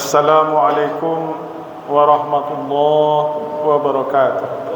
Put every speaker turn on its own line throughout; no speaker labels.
Assalamualaikum warahmatullahi wabarakatuh.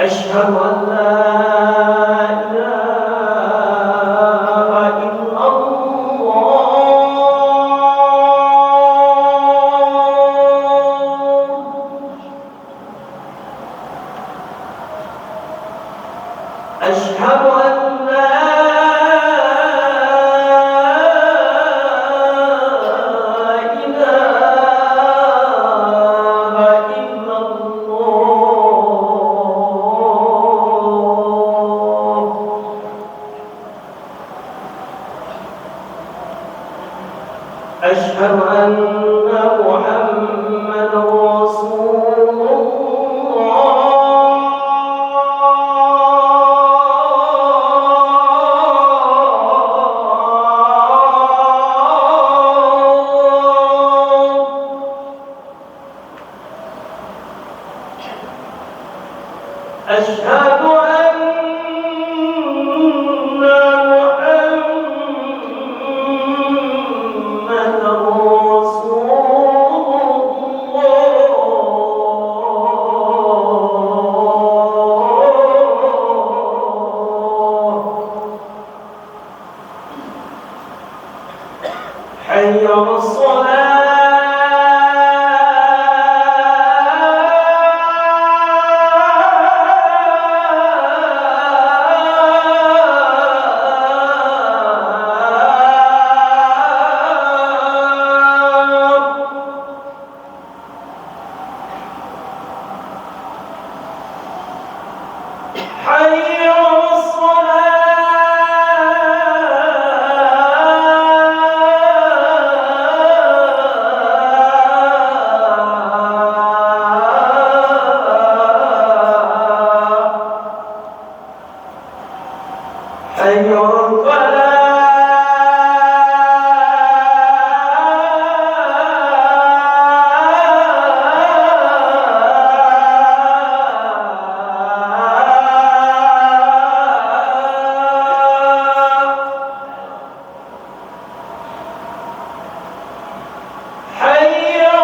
أشهد أن لا إله إلا الله أشهد أن لا أشهد أن محمدا رسول الله أشهد أن حي على الصلاة حي على حي على الفلاح حي على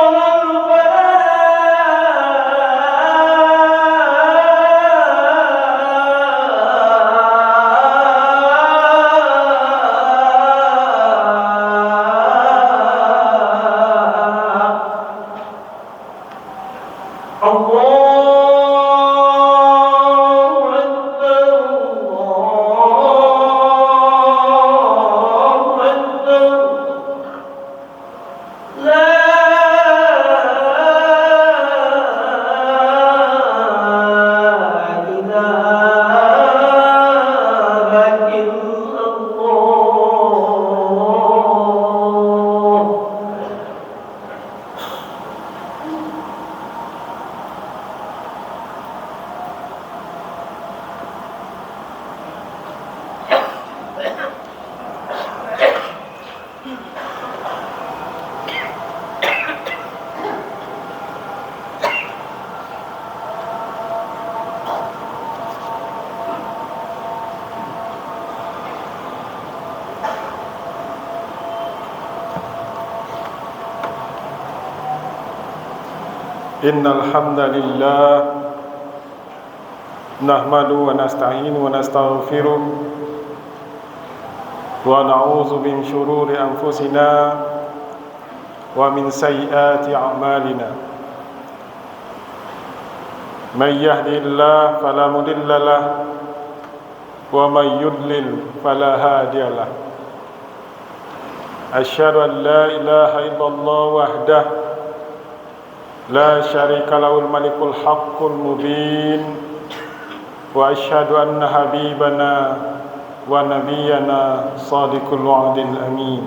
Innal hamdalillah nahmadu wa nasta'inu wa nastaghfiruh wa na'udzu min shururi anfusina wa min sayyiati a'malina. May yahdihillahu fala mudilla lahu ومن يضلل فلا هادي له أشهد أن لا إله إلا الله وحده لا شريك له الملك الحق المبين وأشهد أن حبيبنا ونبينا صادق الوعد الأمين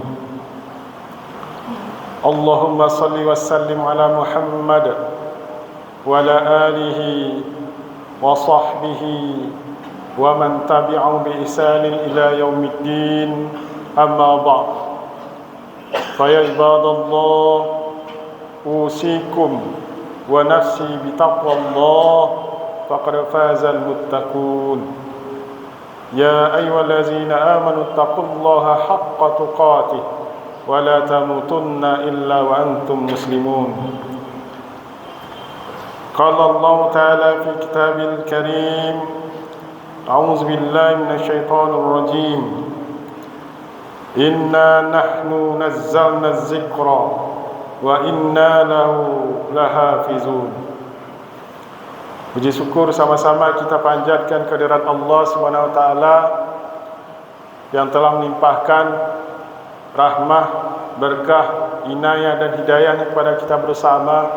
اللهم صل وسلم على محمد وعلى آله وصحبه ومن تبعهم بإحسان إلى يوم الدين أما بعد فيا عباد الله أوصيكم ونفسي بتقوى الله فقد فاز المتقون يا أيها الذين آمنوا اتقوا الله حق تقاته ولا تموتن إلا وأنتم مسلمون قال الله تعالى في كتابه الكريم أعوذ بالله من الشيطان الرجيم إنا نحن نزلنا الذكر وإنا له لحافظون. Puji syukur sama-sama kita panjatkan kehadirat Allah SWT yang telah melimpahkan rahmah, berkah, inayah dan hidayahnya kepada kita bersama.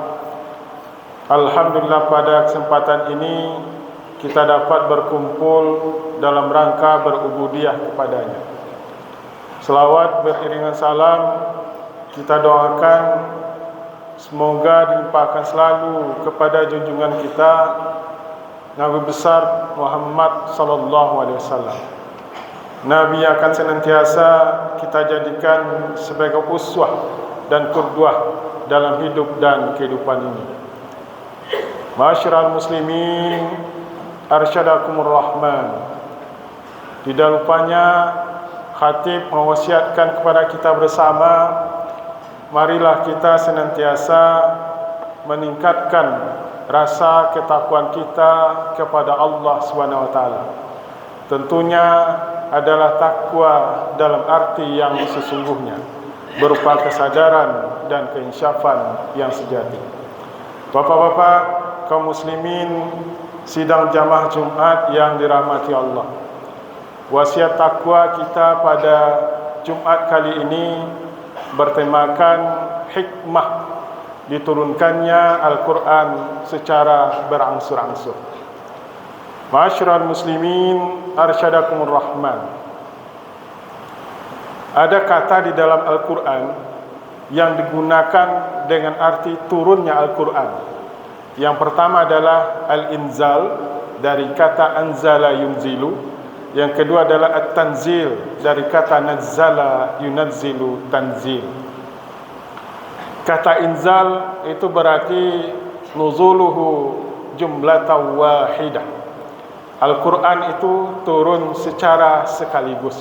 Alhamdulillah pada kesempatan ini kita dapat berkumpul dalam rangka berubudiyah kepadanya. Selawat beriringan salam kita doakan semoga dilimpahkan selalu kepada junjungan kita Nabi besar Muhammad sallallahu alaihi wasallam. Nabi akan senantiasa kita jadikan sebagai uswah dan qudwah dalam hidup dan kehidupan ini. Ma'asyiral muslimin, arsyadakumur rahman. Tidak lupanya khatib mewasiatkan kepada kita bersama, marilah kita senantiasa meningkatkan rasa ketakwaan kita kepada Allah SWT. Tentunya adalah takwa dalam arti yang sesungguhnya, berupa kesadaran dan keinsyafan yang sejati. Bapak-bapak, kaum muslimin, sidang jamaah Jumat yang dirahmati Allah. Wasiat takwa kita pada Jumat kali ini bertemakan hikmah diturunkannya Al-Quran secara berangsur-angsur. Ma'asyiral muslimin, arsyadakumur rahman. Ada kata di dalam Al-Quran yang digunakan dengan arti turunnya Al-Quran. Yang pertama adalah al-inzal, dari kata anzala yunzilu. Yang kedua adalah at-tanzil, dari kata nazzala yunazzilu tanzil. Kata inzal itu berarti nuzuluhu jumlatan wahidah. Al-Quran itu turun secara sekaligus.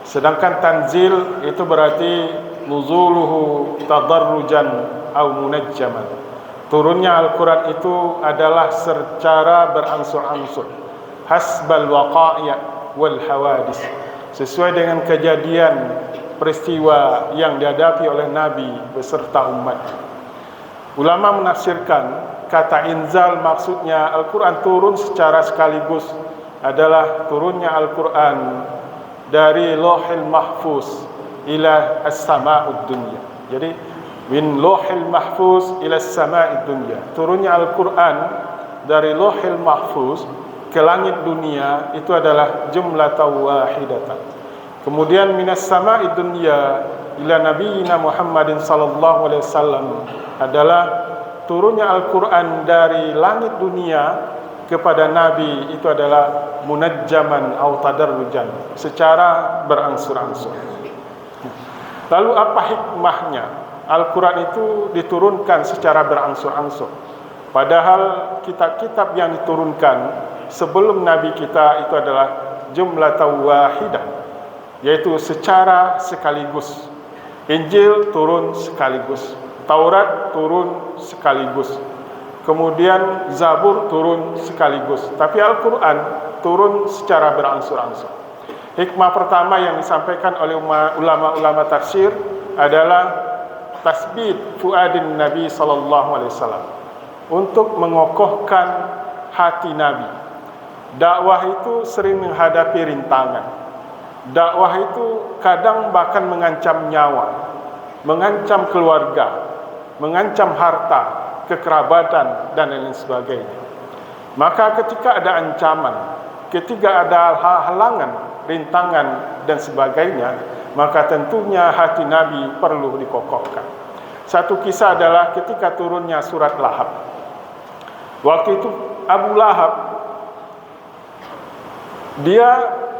Sedangkan tanzil itu berarti nuzuluhu tadarrujan au munajjaman. Turunnya Al-Quran itu adalah secara berangsur-angsur, hasbal waqa'i' wal hawadis, sesuai dengan kejadian peristiwa yang dihadapi oleh Nabi beserta umat. Ulama menafsirkan kata inzal maksudnya Al-Quran turun secara sekaligus adalah turunnya Al-Quran dari Lauhil Mahfuz ila as-sama'ud dunya. Jadi min Lauhil Mahfuz ila as-sama'id dunya, turunnya Al-Quran dari Lauhil Mahfuz ke langit dunia itu adalah jumlatan wahidatan. Kemudian minas sama'id dunya ila nabiyina Muhammadin sallallahu alaihi wasallam adalah turunnya Al-Quran dari langit dunia kepada Nabi itu adalah munajjaman atau tadarrujan, secara berangsur-angsur. Lalu apa hikmahnya? Al-Quran itu diturunkan secara berangsur-angsur. Padahal kitab-kitab yang diturunkan sebelum Nabi kita itu adalah jumlatan wahidah, yaitu secara sekaligus. Injil turun sekaligus, Taurat turun sekaligus, kemudian Zabur turun sekaligus. Tapi Al-Quran turun secara berangsur-angsur. Hikmah pertama yang disampaikan oleh ulama-ulama tafsir adalah tasbit fuadin Nabi sallallahu alaihi wasallam, untuk mengokohkan hati Nabi. Dakwah itu sering menghadapi rintangan. Dakwah itu kadang bahkan mengancam nyawa, mengancam keluarga, mengancam harta, kekerabatan, dan lain sebagainya. Maka ketika ada ancaman, ketika ada halangan, rintangan, dan sebagainya, maka tentunya hati Nabi perlu dikokohkan. Satu kisah adalah ketika turunnya surat Lahab. Waktu itu Abu Lahab, dia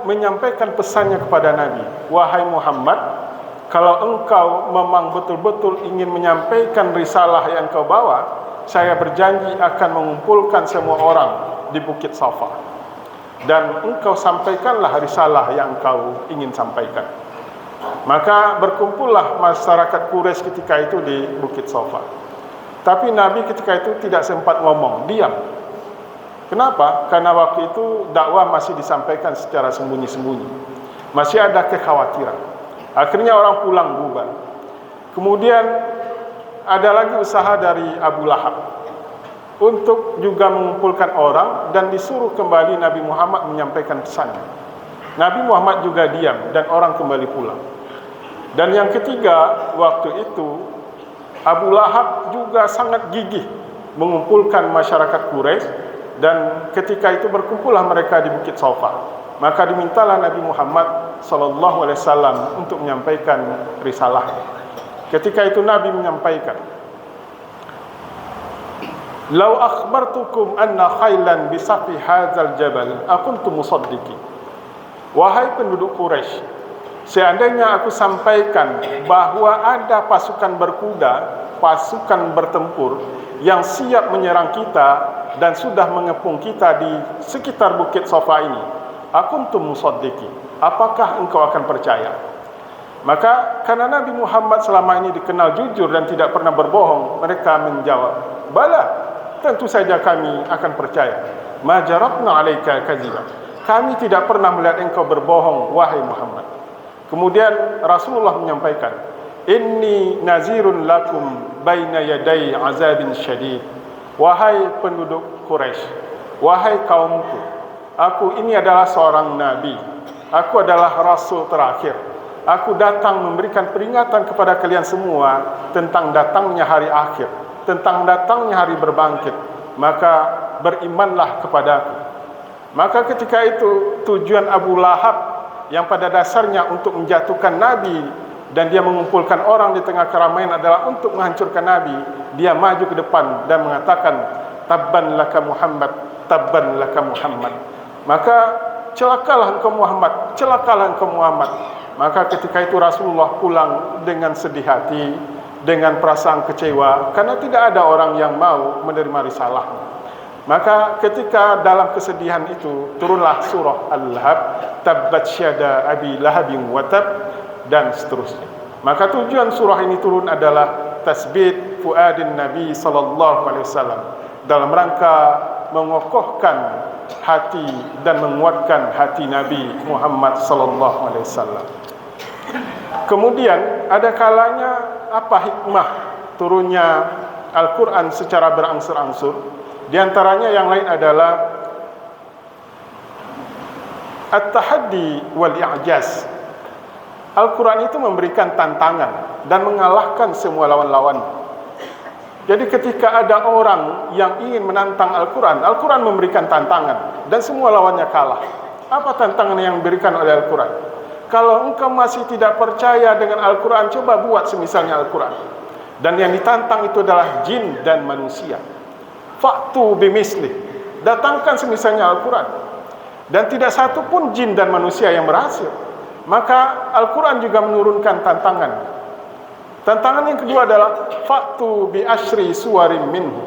menyampaikan pesannya kepada Nabi, "Wahai Muhammad, kalau engkau memang betul-betul ingin menyampaikan risalah yang kau bawa, saya berjanji akan mengumpulkan semua orang di Bukit Safa. Dan engkau sampaikanlah risalah yang kau ingin sampaikan." Maka berkumpullah masyarakat Quraisy ketika itu di Bukit Safa. Tapi Nabi ketika itu tidak sempat ngomong, diam. Kenapa? Karena waktu itu dakwah masih disampaikan secara sembunyi-sembunyi. Masih ada kekhawatiran. Akhirnya orang pulang bubar. Kemudian ada lagi usaha dari Abu Lahab untuk juga mengumpulkan orang dan disuruh kembali Nabi Muhammad menyampaikan pesannya. Nabi Muhammad juga diam dan orang kembali pulang. Dan yang ketiga, waktu itu Abu Lahab juga sangat gigih mengumpulkan masyarakat Quraisy, dan ketika itu berkumpullah mereka di Bukit Safa. Maka dimintalah Nabi Muhammad SAW untuk menyampaikan risalah. Ketika itu Nabi menyampaikan, "Lau akhbartukum anna khailan bisafi hadzal jabal, akuntu musaddiqin." Wahai penduduk Quraisy, seandainya aku sampaikan bahwa ada pasukan berkuda, pasukan bertempur yang siap menyerang kita dan sudah mengepung kita di sekitar Bukit Safa ini, akuntum musaddiqin, apakah engkau akan percaya? Maka karena Nabi Muhammad selama ini dikenal jujur dan tidak pernah berbohong, mereka menjawab, "Bala, tentu saja kami akan percaya. Ma jarabna 'alaika kadziba." Kami tidak pernah melihat engkau berbohong, wahai Muhammad. Kemudian Rasulullah menyampaikan, "Inni nazirun lakum baina yaday azabin syadid." Wahai penduduk Quraisy, wahai kaumku, aku ini adalah seorang nabi. Aku adalah rasul terakhir. Aku datang memberikan peringatan kepada kalian semua tentang datangnya hari akhir, tentang datangnya hari berbangkit. Maka berimanlah kepadaku. Maka ketika itu tujuan Abu Lahab yang pada dasarnya untuk menjatuhkan Nabi dan dia mengumpulkan orang di tengah keramaian adalah untuk menghancurkan Nabi, dia maju ke depan dan mengatakan, "Tabban laka Muhammad, tabban laka Muhammad." Maka celakalah engkau Muhammad, celakalah engkau Muhammad. Maka ketika itu Rasulullah pulang dengan sedih hati, dengan perasaan kecewa, karena tidak ada orang yang mau menerima risalah. Maka ketika dalam kesedihan itu turunlah surah Al-Lahab, tabbat syada abi lahabin wa tab, dan seterusnya. Maka tujuan surah ini turun adalah tasbit fuadin Nabi SAW dalam rangka mengokohkan hati dan menguatkan hati Nabi Muhammad SAW. Kemudian ada kalanya apa hikmah turunnya Al-Quran secara berangsur-angsur. Di antaranya yang lain adalah at-tahaddi wal i'jaz. Al-Quran itu memberikan tantangan dan mengalahkan semua lawan-lawan. Jadi ketika ada orang yang ingin menantang Al-Quran, Al-Quran memberikan tantangan dan semua lawannya kalah. Apa tantangan yang diberikan oleh Al-Quran? Kalau engkau masih tidak percaya dengan Al-Quran, coba buat semisalnya Al-Quran. Dan yang ditantang itu adalah jin dan manusia. Faktu bimislih, datangkan semisalnya Al-Quran. Dan tidak satu pun jin dan manusia yang berhasil. Maka Al-Quran juga menurunkan tantangan. Tantangan yang kedua adalah faktu bi asyri suwarim minhu.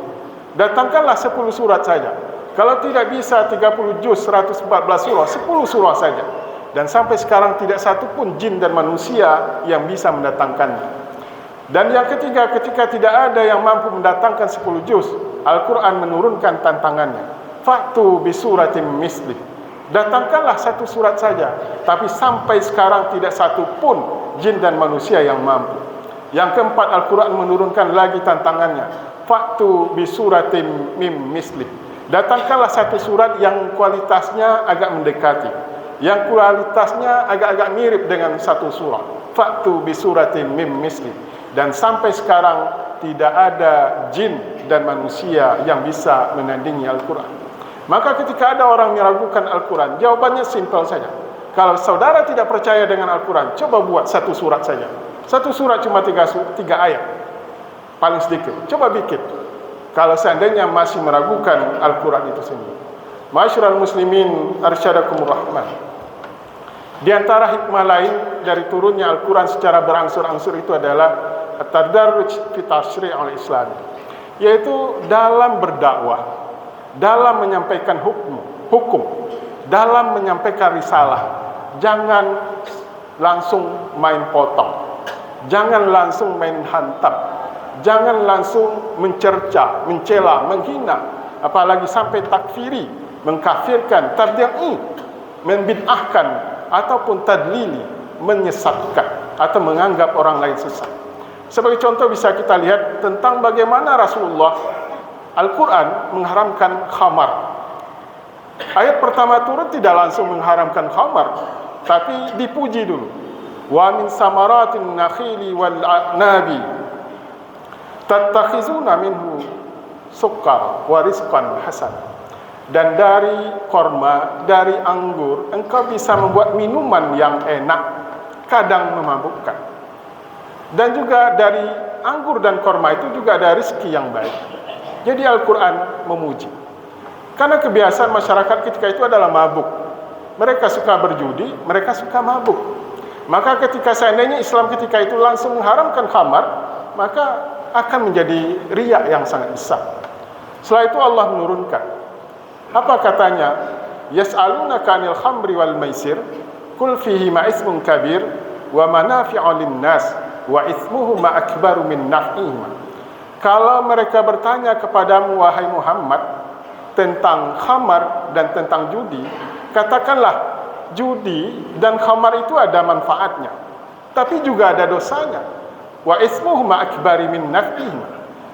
Datangkanlah 10 surat saja. Kalau tidak bisa 30 juz, 114 surah, 10 surah saja. Dan sampai sekarang tidak satu pun jin dan manusia yang bisa mendatangkannya. Dan yang ketiga, ketika tidak ada yang mampu mendatangkan 10 juz, Al-Quran menurunkan tantangannya. Faktu bi suratim mislih. Datangkanlah 1 surat saja. Tapi sampai sekarang tidak satu pun jin dan manusia yang mampu. Yang keempat, Al-Quran menurunkan lagi tantangannya. Faktu bi suratim mim mislih. Datangkanlah satu surat yang kualitasnya agak mendekati, yang kualitasnya agak-agak mirip dengan satu surat. Fa'tu bi suratin mim misli. Dan sampai sekarang tidak ada jin dan manusia yang bisa menandingi Al-Quran. Maka ketika ada orang meragukan Al-Quran, jawabannya simpel saja. Kalau saudara tidak percaya dengan Al-Quran, coba buat satu surat saja. Satu surat cuma 3 ayat, paling sedikit. Coba bikin. Kalau seandainya masih meragukan Al-Quran itu sendiri. Ma'asyiral muslimin arsyadakumur rahman. Di antara hikmah lain dari turunnya Al-Quran secara berangsur-angsur itu adalah at-tadarruj fi tasyri' al-Islam, yaitu dalam berdakwah, dalam menyampaikan hukum, dalam menyampaikan risalah. Jangan langsung main potong, jangan langsung main hantam, jangan langsung mencerca, mencela, menghina, apalagi sampai takfiri, mengkafirkan, tabdi'i, membid'ahkan, ataupun tadlili, menyesatkan atau menganggap orang lain sesat. Sebagai contoh bisa kita lihat tentang bagaimana Rasulullah Al-Quran mengharamkan khamar. Ayat pertama turun tidak langsung mengharamkan khamar, tapi dipuji dulu. Wa min samaratin nakhili wal a'nabi tattakhizuna minhu sukkar wa rizqan hasan. Dan dari korma, dari anggur, engkau bisa membuat minuman yang enak, kadang memabukkan. Dan juga dari anggur dan korma itu juga ada rezeki yang baik. Jadi Al-Quran memuji. Karena kebiasaan masyarakat ketika itu adalah mabuk. Mereka suka berjudi, mereka suka mabuk. Maka ketika seandainya Islam ketika itu langsung mengharamkan khamar, maka akan menjadi riya yang sangat besar. Setelah itu Allah menurunkan. Apa katanya? Yas'alunaka 'anil khamri wal maisir, qul fihima ismun kabir wa manafi'u lin-nas wa itsmuhuma akbaru min naf'ihima. Kalau mereka bertanya kepadamu wahai Muhammad tentang khamar dan tentang judi, katakanlah judi dan khamar itu ada manfaatnya, tapi juga ada dosanya. Wa itsmuhuma akbaru min naf'ihima.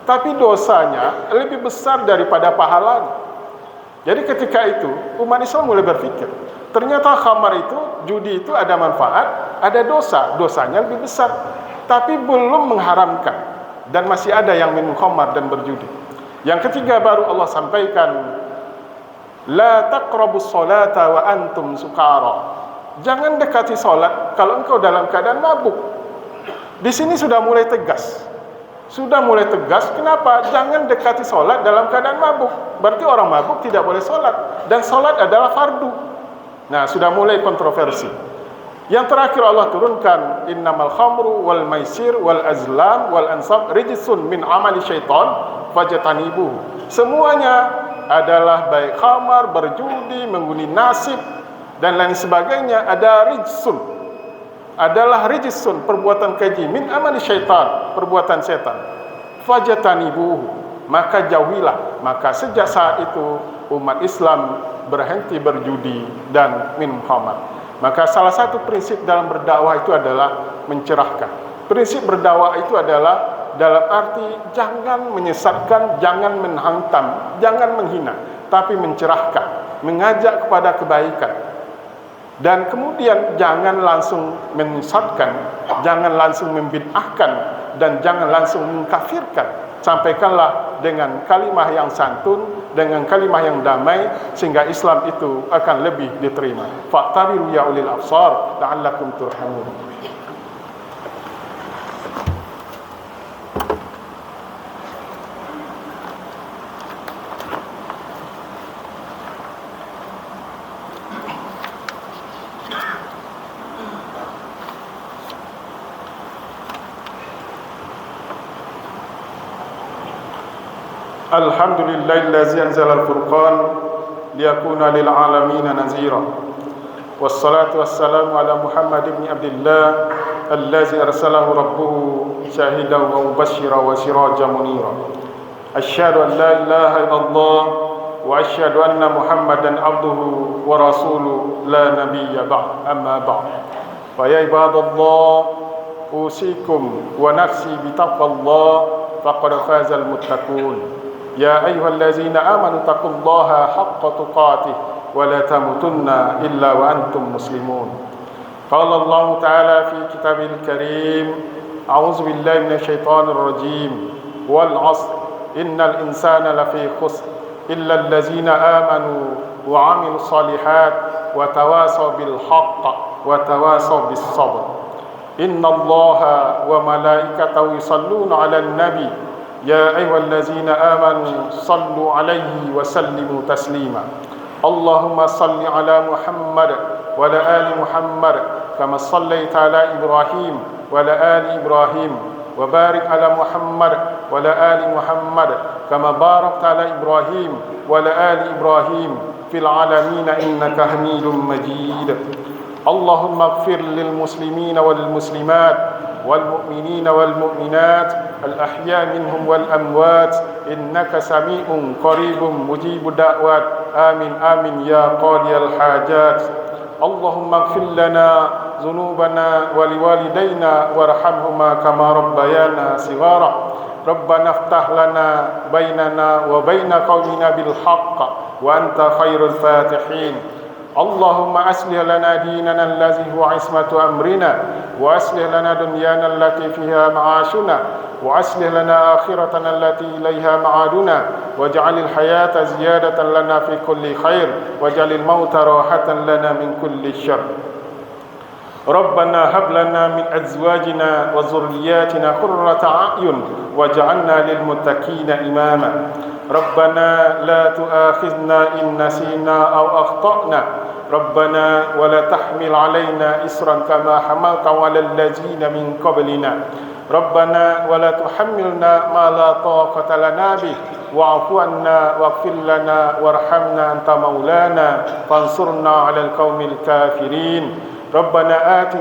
Tapi dosanya lebih besar daripada pahalanya. Jadi ketika itu umat Islam mulai berpikir, ternyata khamar itu, judi itu ada manfaat, ada dosa, dosanya lebih besar, tapi belum mengharamkan. Dan masih ada yang minum khamar dan berjudi. Yang ketiga baru Allah sampaikan, la taqrabus salata wa antum sukara. Jangan dekati salat kalau engkau dalam keadaan mabuk. Di sini sudah mulai tegas. Kenapa? Jangan dekati salat dalam keadaan mabuk. Berarti orang mabuk tidak boleh salat, dan salat adalah fardu. Nah, sudah mulai kontroversi. Yang terakhir Allah turunkan, innamal khamru wal maisir wal azlam wal ansab rijsun min amali syaitan fajtanibuhu. Semuanya adalah baik khamar, berjudi, mengundi nasib dan lain sebagainya adalah rijsun, perbuatan keji, min amali syaitan, perbuatan setan. Fajtanibuhu, maka jauhilah. Maka sejak saat itu umat Islam berhenti berjudi dan minum khamar. Maka salah satu prinsip dalam berdakwah itu adalah mencerahkan. Prinsip berdakwah itu adalah dalam arti jangan menyesatkan, jangan menghantam, jangan menghina, tapi mencerahkan, mengajak kepada kebaikan. Dan kemudian jangan langsung menyesatkan, jangan langsung membid'ahkan, dan jangan langsung mengkafirkan. Sampaikanlah dengan kalimah yang santun, dengan kalimah yang damai, sehingga Islam itu akan lebih diterima. Fa'tabiru ya ulil absar la'allakum turhamun. Alhamdulillahillazi anzalal furqan liyakuna lil alamin nazira. Wassalatu wassalamu ala Muhammad ibn Abdullah allazi arsalahu rabbuhu syahidan wa mubasysyiran wa sirajan munira. Asyhadu an la ilaha illallah wa asyhadu anna Muhammadan abduhu wa rasuluhu la nabiyya ba'd. Amma ba'd. Fa ya ibadallah, usikum wa nafsi bi taqwallah faqad fazal muttaqun. يا أيها الذين آمنوا اتقوا الله حق تقاته ولا تموتن إلا وأنتم مسلمون. قال الله تعالى في كتابه الكريم: أعوذ بالله من الشيطان الرجيم، والعصر إن الإنسان لفي خسر إلا الذين آمنوا وعملوا الصالحات وتواصوا بالحق وتواصوا بالصبر. إن الله وملائكته يصلون على النبي يا أيها الذين آمنوا صلوا عليه وسلموا تسليما. اللهم صل على محمد وعلى آل محمد كما صليت على إبراهيم وعلى آل إبراهيم، وبارك على محمد وعلى آل محمد كما باركت على إبراهيم وعلى آل إبراهيم في العالمين إنك حميد مجيد. اللهم اغفر للمسلمين والمسلمات والمؤمنين والمؤمنات الأحياء منهم والأموات إنك سميع قريب مجيب الدعوات. آمين آمين يا قاضي الحاجات. اللهم اغفر لنا ذنوبنا ولوالدينا وارحمهما كما ربيانا صغارا. ربنا افتح لنا بيننا وبين قومنا بالحق وأنت خير الفاتحين. اللهم أصلح لنا ديننا الذي هو عصمة أمرنا، وأصلح لنا دنيانا التي فيها معاشنا، وأصلح لنا آخرتنا التي إليها معادنا، واجعل الحياة زيادة لنا في كل خير، واجعل الموت راحة لنا من كل شر. ربنا هب لنا من أزواجنا وذرياتنا قرة أعين واجعلنا للمتقين إماما. ربنا لا تؤاخذنا إن نسينا أو أخطأنا. ربنا ولا تحمل علينا إصرا كما حملت على الذين من قبلنا. ربنا ولا تحملنا ما لا طاقة لنا به واعف عنا واغفر لنا وارحمنا أنت مولانا فانصرنا على القوم الكافرين. ربنا آتنا